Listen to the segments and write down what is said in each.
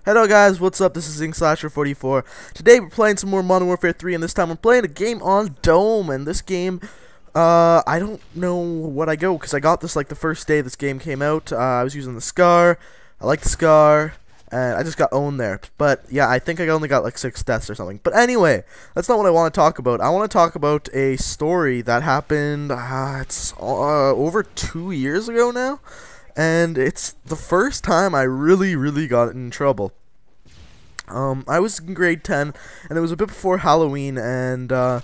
Hello guys, what's up? This is ZingSlasher44. Today we're playing some more Modern Warfare 3, and this time we're playing a game on Dome. And this game, I don't know what I go, because I got this like the first day this game came out. I was using the Scar. I like the Scar, and I just got owned there. But yeah, I think I only got like 6 deaths or something. But anyway, that's not what I want to talk about. I want to talk about a story that happened, it's over 2 years ago now. And it's the first time I really got in trouble. I was in grade 10, and it was a bit before Halloween, and a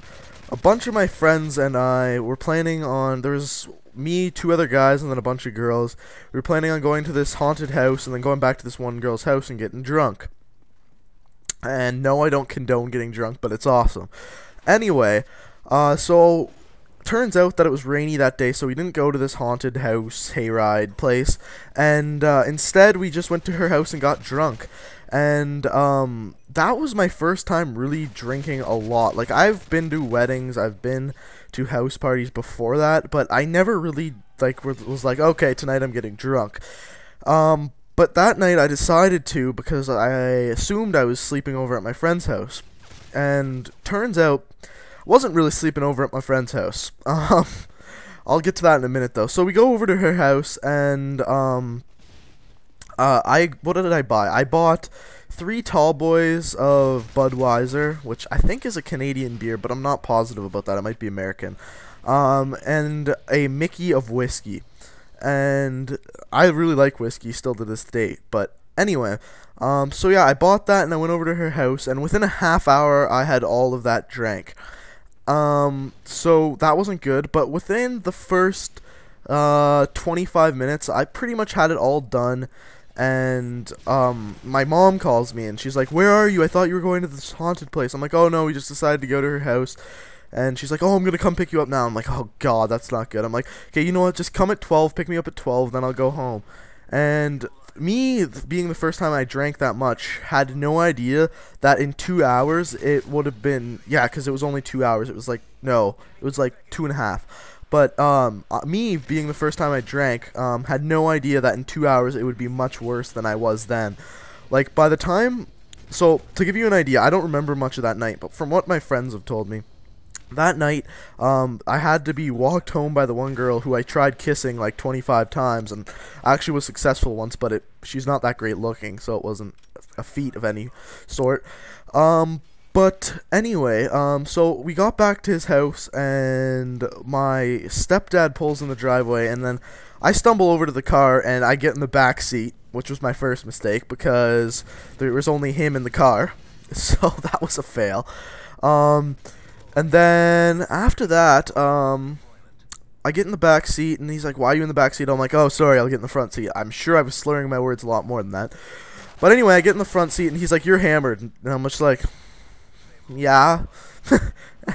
bunch of my friends and I were planning on, there was me, 2 other guys, and then a bunch of girls. We were planning on going to this haunted house, and then going back to this one girl's house and getting drunk. And no, I don't condone getting drunk, but it's awesome. Anyway, so turns out that it was rainy that day, so we didn't go to this haunted house hayride place, and instead we just went to her house and got drunk. And that was my first time really drinking a lot. Like, I've been to weddings, I've been to house parties before that, but I never really like was like, okay, tonight I'm getting drunk. But that night I decided to, because I assumed I was sleeping over at my friend's house, and turns out wasn't really sleeping over at my friend's house. I'll get to that in a minute though. So we go over to her house, and what did I buy? I bought 3 tall boys of Budweiser, which I think is a Canadian beer, but I'm not positive about that. It might be American. And a Mickey of whiskey. And I really like whiskey still to this date. But anyway, so yeah, I bought that and I went over to her house, and within a half hour I had all of that drank. So that wasn't good, but within the first 25 minutes I pretty much had it all done. And my mom calls me and she's like, "Where are you? I thought you were going to this haunted place." I'm like, "Oh no, we just decided to go to her house." And she's like, "Oh, I'm gonna come pick you up now." I'm like, "Oh god, that's not good." I'm like, "Okay, you know what, just come at 12, pick me up at 12, then I'll go home." And me, being the first time I drank that much, had no idea that in 2 hours it would have been, yeah, because it was only 2 hours, it was like, no, it was like 2.5. But me, being the first time I drank, had no idea that in 2 hours it would be much worse than I was then. Like, by the time, so to give you an idea, I don't remember much of that night, but from what my friends have told me, that night, I had to be walked home by the one girl who I tried kissing like 25 times, and I actually was successful once, but she's not that great looking, so it wasn't a feat of any sort. But anyway, so we got back to his house, and my stepdad pulls in the driveway, and then I stumble over to the car, and I get in the back seat, which was my first mistake, because there was only him in the car, so that was a fail. And then after that, I get in the back seat, and he's like, "Why are you in the back seat?" I'm like, "Oh, sorry, I'll get in the front seat." I'm sure I was slurring my words a lot more than that. But anyway, I get in the front seat, and he's like, "You're hammered." And I'm just like, "Yeah."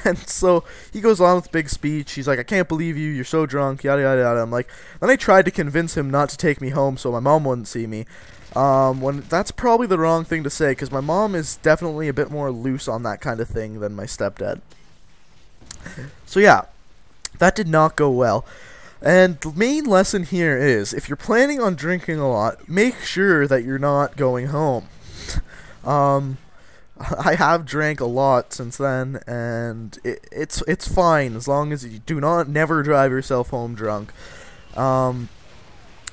And so he goes on with a big speech. He's like, "I can't believe you. You're so drunk, yada, yada, yada." I'm like, then I tried to convince him not to take me home so my mom wouldn't see me. When that's probably the wrong thing to say, because my mom is definitely a bit more loose on that kind of thing than my stepdad. So yeah, that did not go well. And the main lesson here is, if you're planning on drinking a lot, make sure that you're not going home. I have drank a lot since then, and it's fine as long as you do not never drive yourself home drunk.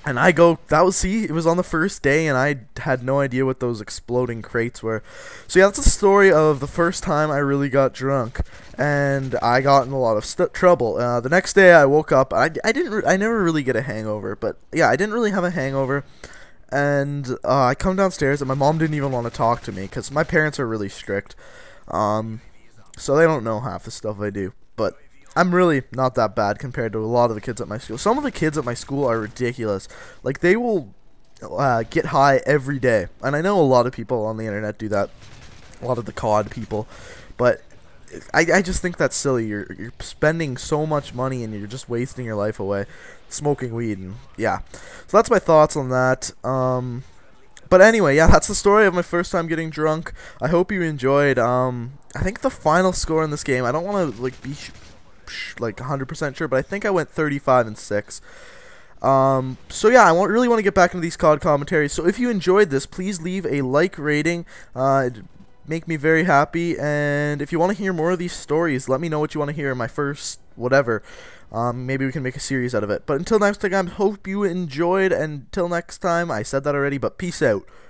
And I go, it was on the first day, and I had no idea what those exploding crates were. So yeah, that's the story of the first time I really got drunk, and I got in a lot of trouble. The next day I woke up, I never really get a hangover, but yeah, I didn't really have a hangover. And I come downstairs, and my mom didn't even want to talk to me, because my parents are really strict. So they don't know half the stuff I do, but I'm really not that bad compared to a lot of the kids at my school. Some of the kids at my school are ridiculous. Like, they will get high every day. And I know a lot of people on the internet do that. A lot of the COD people. But I just think that's silly. You're spending so much money and you're just wasting your life away smoking weed. And yeah. So that's my thoughts on that. But anyway, yeah, that's the story of my first time getting drunk. I hope you enjoyed. I think the final score in this game, I don't want to like be like 100% sure, but I think I went 35-6. So yeah, really want to get back into these COD commentaries. So if you enjoyed this, please leave a like rating. It'd make me very happy. And if you want to hear more of these stories, let me know what you want to hear in my first whatever. Maybe we can make a series out of it. But until next time, I hope you enjoyed. And until next time, I said that already, but peace out.